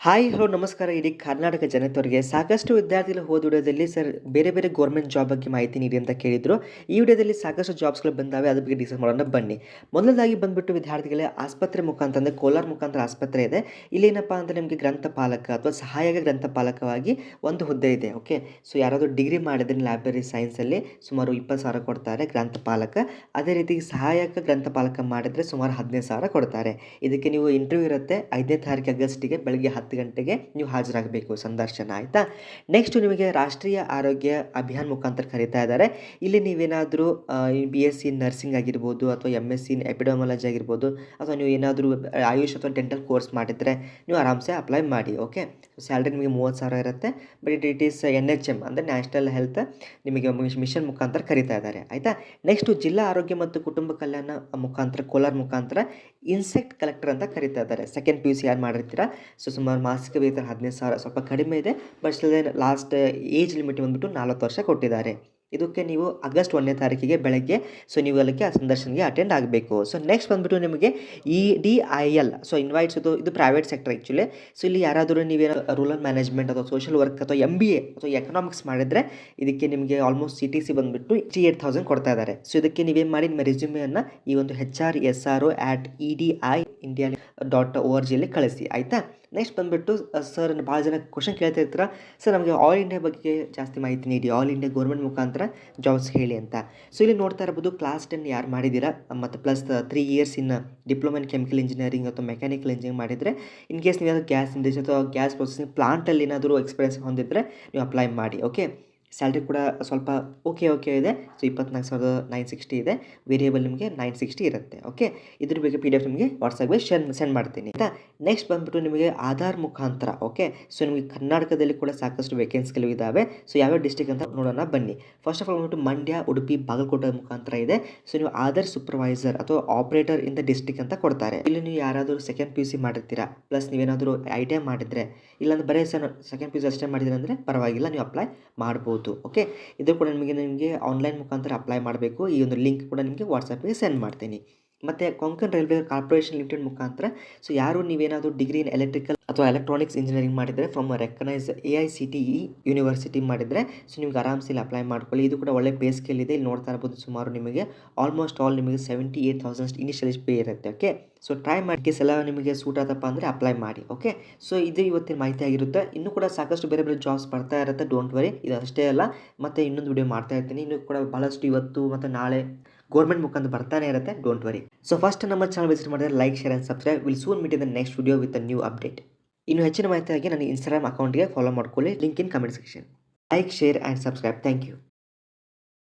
Hi hello ನಮಸ್ಕಾರ. ಇಡೀ ಕರ್ನಾಟಕ ಜನತೆಯವರಿಗೆ ಸಾಕಷ್ಟು ವಿದ್ಯಾರ್ಥಿಗಳು ಹೋದ ವಿಡಿಯೋದಲ್ಲಿ ಸರ್ ಬೇರೆ ಬೇರೆ ಗೌರ್ಮೆಂಟ್ ಜಾಬ್ ಬಗ್ಗೆ ಮಾಹಿತಿ ನೀಡಿ ಅಂತ ಕೇಳಿದ್ರು. ಈ ವಿಡಿಯೋದಲ್ಲಿ ಸಾಕಷ್ಟು ಜಾಬ್ಸ್ಗಳು ಬಂದಾವೆ, ಅದ್ರ ಬಗ್ಗೆ ಡಿಸ್ಕಸ್ ಮಾಡೋಣ ಬನ್ನಿ. ಮೊದಲದಾಗಿ ಬಂದ್ಬಿಟ್ಟು ವಿದ್ಯಾರ್ಥಿಗಳೇ ಆಸ್ಪತ್ರೆ ಮುಖಾಂತರ ಅಂದರೆ ಕೋಲಾರ ಮುಖಾಂತರ ಆಸ್ಪತ್ರೆ ಇದೆ. ಇಲ್ಲೇನಪ್ಪ ಅಂದರೆ ನಿಮಗೆ ಗ್ರಂಥಪಾಲಕ ಅಥವಾ ಸಹಾಯಕ ಗ್ರಂಥಪಾಲಕವಾಗಿ ಒಂದು ಹುದ್ದೆ ಇದೆ. ಓಕೆ, ಸೊ ಯಾರಾದರೂ ಡಿಗ್ರಿ ಮಾಡಿದ್ರೆ ಲೈಬ್ರರಿ ಸೈನ್ಸಲ್ಲಿ ಸುಮಾರು 20,000 ಕೊಡ್ತಾರೆ ಗ್ರಂಥಪಾಲಕ. ಅದೇ ರೀತಿ ಸಹಾಯಕ ಗ್ರಂಥಪಾಲಕ ಮಾಡಿದರೆ ಸುಮಾರು 15,000 ಕೊಡ್ತಾರೆ. ಇದಕ್ಕೆ ನೀವು ಇಂಟರ್ವ್ಯೂ ಇರುತ್ತೆ 5ನೇ ತಾರೀಕು ಆಗಸ್ಟಿಗೆ ಬೆಳಗ್ಗೆ 10 ಗಂಟೆಗೆ ನೀವು ಹಾಜರಾಗಬೇಕು ಸಂದರ್ಶನ. ಆಯಿತಾ. ನೆಕ್ಸ್ಟ್ ನಿಮಗೆ ರಾಷ್ಟ್ರೀಯ ಆರೋಗ್ಯ ಅಭಿಯಾನ ಮುಖಾಂತರ ಕರೀತಾ ಇದ್ದಾರೆ. ಇಲ್ಲಿ ನೀವೇನಾದರೂ BSc ನರ್ಸಿಂಗ್ ಆಗಿರ್ಬೋದು ಅಥವಾ MSc ಎಪಿಡಮಾಲಜಿ ಆಗಿರ್ಬೋದು ಅಥವಾ ನೀವು ಏನಾದರೂ ಆಯುಷ್ ಅಥವಾ ಡೆಂಟಲ್ ಕೋರ್ಸ್ ಮಾಡಿದರೆ ನೀವು ಆರಾಮ್ಸೆ ಅಪ್ಲೈ ಮಾಡಿ. ಓಕೆ, ಸ್ಯಾಲ್ರಿ ನಿಮಗೆ 30,000 ಇರುತ್ತೆ. ಬಟ್ ಇಟ್ ಈಸ್ NHM ಅಂದರೆ ನ್ಯಾಷನಲ್ ಹೆಲ್ತ್ ನಿಮಗೆ ಮಿಷನ್ ಮುಖಾಂತರ ಕರೀತಾ ಇದ್ದಾರೆ. ಆಯಿತಾ. ನೆಕ್ಸ್ಟು ಜಿಲ್ಲಾ ಆರೋಗ್ಯ ಮತ್ತು ಕುಟುಂಬ ಕಲ್ಯಾಣ ಮುಖಾಂತರ ಕೋಲಾರ ಮುಖಾಂತರ ಇನ್ಸೆಕ್ಟ್ ಕಲೆಕ್ಟರ್ ಅಂತ ಕರೀತಾ ಇದ್ದಾರೆ. ಸೆಕೆಂಡ್ PUC ಯಾರು ಮಾಡಿರ್ತೀರಾ, ಸೊ ಸುಮಾರು ಮಾಸಿಕ ವೇತನ 15,000, ಸ್ವಲ್ಪ ಕಡಿಮೆ ಇದೆ. But still last age limit ಬಂದುಬಿಟ್ಟು 40 ವರ್ಷ ಕೊಟ್ಟಿದ್ದಾರೆ. ಇದಕ್ಕೆ ನೀವು ಆಗಸ್ಟ್ 1ನೇ ತಾರೀಕಿಗೆ ಬೆಳಗ್ಗೆ ಸೊ ನೀವು ಅಲ್ಲಿಗೆ ಆ ಸಂದರ್ಶನಕ್ಕೆ ಅಟೆಂಡ್ ಆಗಬೇಕು. ಸೊ ನೆಕ್ಸ್ಟ್ ಬಂದುಬಿಟ್ಟು ನಿಮಗೆ EDIL ಸೊ ಇನ್ವೈಟ್ಸ್ ಇದು ಪ್ರೈವೇಟ್ ಸೆಕ್ಟರ್ ಆ್ಯಕ್ಚುಲಿ. ಸೊ ಇಲ್ಲಿ ಯಾರಾದರೂ ನೀವೇನೋ ರೂರಲ್ ಮ್ಯಾನೇಜ್ಮೆಂಟ್ ಅಥವಾ ಸೋಷಲ್ ವರ್ಕ್ ಅಥವಾ MBA ಅಥವಾ ಎಕನಾಮಿಕ್ಸ್ ಮಾಡಿದರೆ ಇದಕ್ಕೆ ನಿಮಗೆ ಆಲ್ಮೋಸ್ಟ್ CTC ಬಂದುಬಿಟ್ಟು 68,000 ಕೊಡ್ತಾ ಇದ್ದಾರೆ. ಸೊ ಇದಕ್ಕೆ ನೀವೇನು ಮಾಡಿ ನಿಮ್ಮ ರೆಸ್ಯೂಮೆಯನ್ನು ಈ ಒಂದು HRSRO@EDI.India.org ಕಳಿಸಿ. ಆಯಿತಾ. ನೆಕ್ಸ್ಟ್ ಬಂದುಬಿಟ್ಟು ಸರ್ ಭಾಳ ಜನ ಕ್ವಶನ್ ಕೇಳ್ತಾ ಇರ್ತೀರ, ಸರ್ ನಮಗೆ ಆಲ್ ಇಂಡಿಯಾ ಬಗ್ಗೆ ಜಾಸ್ತಿ ಮಾಹಿತಿ ನೀಡಿ, ಆಲ್ ಇಂಡಿಯಾ ಗೌರ್ಮೆಂಟ್ ಮುಖಾಂತರ ಜಾಬ್ಸ್ ಹೇಳಿ ಅಂತ. ಸೊ ಇಲ್ಲಿ ನೋಡ್ತಾ ಇರ್ಬೋದು ಕ್ಲಾಸ್ 10 ಯಾರು ಮಾಡಿದ್ದೀರಾ ಮತ್ತು plus 3 years in diploma in chemical engineering ಅಥವಾ ಮೆಕ್ಯಾನಿಕಲ್ ಇಂಜಿನಿಯರಿಂಗ್ ಮಾಡಿದರೆ, ಇನ್ ಕೇಸ್ ನೀವು ಗ್ಯಾಸ್ ಇಂಡಸ್ಟ್ರಿ ಅಥವಾ ಗ್ಯಾಸ್ ಪ್ರೊಸೆಸಿಂಗ್ ಪ್ಲಾಂಟಲ್ಲಿ ಏನಾದರೂ ಎಕ್ಸ್ಪೀರಿಯನ್ಸ್ ಹೊಂದಿದ್ದರೆ ನೀವು ಅಪ್ಲೈ ಮಾಡಿ. ಓಕೆ, ಸ್ಯಾಲ್ರಿ ಕೂಡ ಸ್ವಲ್ಪ ಓಕೆ ಇದೆ. ಸೊ 24,960 ಇದೆ. ವೇರಿಯೇಬಲ್ ನಿಮಗೆ 960 ಇರುತ್ತೆ. ಓಕೆ, ಇದ್ರ ಬಗ್ಗೆ PDF ನಿಮಗೆ ವಾಟ್ಸಪ್ಗೆ ಸೆಂಡ್ ಮಾಡ್ತೀನಿ. ಆಯಿತಾ. ನೆಕ್ಸ್ಟ್ ಬಂದುಬಿಟ್ಟು ನಿಮಗೆ ಆಧಾರ್ ಮುಖಾಂತರ. ಓಕೆ, ಸೊ ನಿಮಗೆ ಕರ್ನಾಟಕದಲ್ಲಿ ಕೂಡ ಸಾಕಷ್ಟು ವೇಕೆನ್ಸಿಗಳು ಇದ್ದಾವೆ. ಸೊ ಯಾವ್ಯಾವ ಡಿಸ್ಟ್ರಿಕ್ಟ್ ಅಂತ ನೋಡೋಣ ಬನ್ನಿ. ಫಸ್ಟ್ ಆಫ್ ಆಲ್ ಬಂದುಬಿಟ್ಟು ಮಂಡ್ಯ, ಉಡುಪಿ, ಬಾಗಲಕೋಟೆ ಮುಖಾಂತರ ಇದೆ. ಸೊ ನೀವು ಆಧಾರ್ ಸೂಪರ್ವೈಸರ್ ಅಥವಾ ಆಪರೇಟರ್ ಇನ್ ದ ಡಿಸ್ಟ್ರಿಕ್ಟ್ ಅಂತ ಕೊಡ್ತಾರೆ. ಇಲ್ಲಿ ನೀವು ಯಾರಾದರೂ ಸೆಕೆಂಡ್ PUC ಮಾಡಿರ್ತೀರಾ ಪ್ಲಸ್ ನೀವೇನಾದರೂ ITI ಮಾಡಿದರೆ, ಇಲ್ಲಾಂದ್ರೆ ಬರೀ ಸೆಕೆಂಡ್ PUC ಅಷ್ಟೇ ಮಾಡಿದ್ರೆ ಅಂದರೆ ಪರವಾಗಿಲ್ಲ, ನೀವು ಅಪ್ಲೈ ಮಾಡ್ಬೋದು. ಓಕೆ, ಇದು ಕೂಡ ನಿಮಗೆ ಆನ್ಲೈನ್ ಮುಖಾಂತರ ಅಪ್ಲೈ ಮಾಡಬೇಕು. ಈ ಒಂದು ಲಿಂಕ್ ಕೂಡ ನಿಮಗೆ ವಾಟ್ಸಪ್ಗೆ ಸೆಂಡ್ ಮಾಡ್ತೀನಿ. ಮತ್ತು ಕೊಂಕಣ್ ರೈಲ್ವೆ ಕಾರ್ಪೊರೇಷನ್ ಲಿಮಿಟೆಡ್ ಮುಖಾಂತರ ಸೊ ಯಾರು ನೀವೇನಾದರೂ ಡಿಗ್ರಿ ಇನ್ ಎಲೆಕ್ಟ್ರಿಕಲ್ ಅಥವಾ ಎಲೆಕ್ಟ್ರಾನಿಕ್ಸ್ ಇಂಜಿನಿಯರಿಂಗ್ ಮಾಡಿದರೆ ಫ್ರಮ್ ರೆಕಗ್ನೈಸ್ AICTE ಯೂನಿವರ್ಸಿಟಿ ಮಾಡಿದರೆ ಸೊ ನಿಮ್ಗೆ ಆರಾಮ್ಸೆ ಇಲ್ಲಿ ಅಪ್ಲೈ ಮಾಡ್ಕೊಳ್ಳಿ. ಇದು ಕೂಡ ಒಳ್ಳೆ ಪೇ ಸ್ಕೇಲ್ ಇದೆ. ಇಲ್ಲಿ ನೋಡ್ತಾ ಇರ್ಬೋದು ಸುಮಾರು ನಿಮಗೆ ಆಲ್ಮೋಸ್ಟ್ ಆಲ್ ನಿಮಗೆ 78,000 ಇನಿಷಿಯಲ್ ಪೇ ಇರುತ್ತೆ. ಓಕೆ, ಸೊ ಟ್ರೈ ಮಾಡಿ ಎಲ್ಲ ನಿಮಗೆ ಸೂಟ್ ಆತಪ್ಪ ಅಂದರೆ ಅಪ್ಲೈ ಮಾಡಿ. ಓಕೆ, ಸೊ ಇದು ಇವತ್ತಿನ ಮಾಹಿತಿ ಆಗಿರುತ್ತೆ. ಇನ್ನೂ ಕೂಡ ಸಾಕಷ್ಟು ಬೇರೆ ಬೇರೆ ಜಾಬ್ಸ್ ಬರ್ತಾ ಇರುತ್ತೆ. ಡೋಂಟ್ ವರಿ, ಇದು ಅಷ್ಟೇ ಅಲ್ಲ, ಮತ್ತು ಇನ್ನೊಂದು ವಿಡಿಯೋ ಮಾಡ್ತಾ ಇರ್ತೀನಿ. ಇನ್ನೂ ಕೂಡ ಭಾಳಷ್ಟು ಇವತ್ತು ಮತ್ತು ನಾಳೆ ಗೌರ್ಮೆಂಟ್ ಮುಖಾಂತರ ಬರ್ತಾನೆ ಇರುತ್ತೆ. Don't worry. ಸೊ ಫಸ್ಟ್ ನಮ್ಮ ಚಾನಲ್ ವಿಸಿಟ್ ಮಾಡಿದ್ರೆ like, share and subscribe. Will soon meet in the next video with a new update. ಇನ್ನು ಹೆಚ್ಚಿನ ಮಾಹಿತಿಯಾಗಿ ನನ್ನ Instagram ಅಕೌಂಟ್ಗೆ ಫಾಲೋ ಮಾಡ್ಕೊಳ್ಳಿ. Link in comment section. Like, share and subscribe. Thank you.